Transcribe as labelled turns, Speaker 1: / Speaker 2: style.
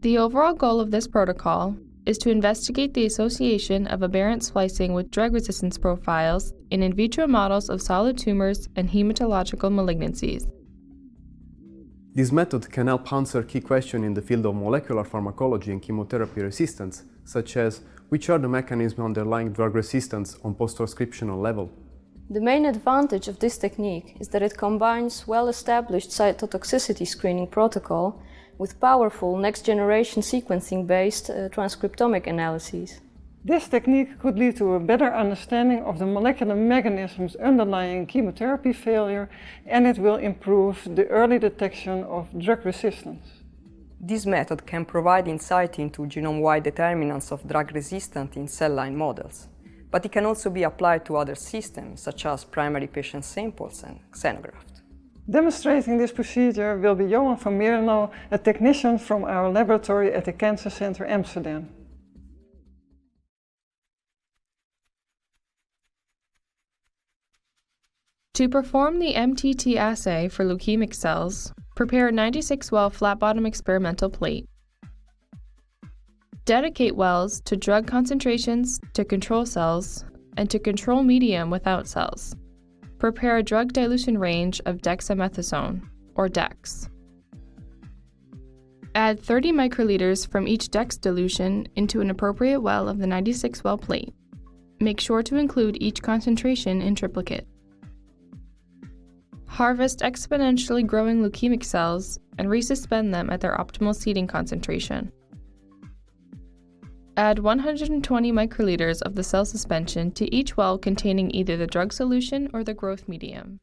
Speaker 1: The overall goal of this protocol is to investigate the association of aberrant splicing with drug resistance profiles in vitro models of solid tumors and hematological malignancies.
Speaker 2: This method can help answer key questions in the field of molecular pharmacology and chemotherapy resistance, such as which are the mechanisms underlying drug resistance on post-transcriptional level.
Speaker 3: The main advantage of this technique is that it combines well-established cytotoxicity screening protocol with powerful next-generation sequencing-based transcriptomic analyses.
Speaker 4: This technique could lead to a better understanding of the molecular mechanisms underlying chemotherapy failure, and it will improve the early detection of drug resistance.
Speaker 5: This method can provide insight into genome-wide determinants of drug resistance in cell line models, but it can also be applied to other systems, such as primary patient samples and xenograft.
Speaker 4: Demonstrating this procedure will be Johan van Meerlo, a technician from our laboratory at the Cancer Center Amsterdam.
Speaker 1: To perform the MTT assay for leukemic cells, prepare a 96-well flat-bottom experimental plate. Dedicate wells to drug concentrations, to control cells, and to control medium without cells. Prepare a drug dilution range of dexamethasone, or DEX. Add 30 microliters from each DEX dilution into an appropriate well of the 96-well plate. Make sure to include each concentration in triplicate. Harvest exponentially growing leukemic cells and resuspend them at their optimal seeding concentration. Add 120 microliters of the cell suspension to each well containing either the drug solution or the growth medium.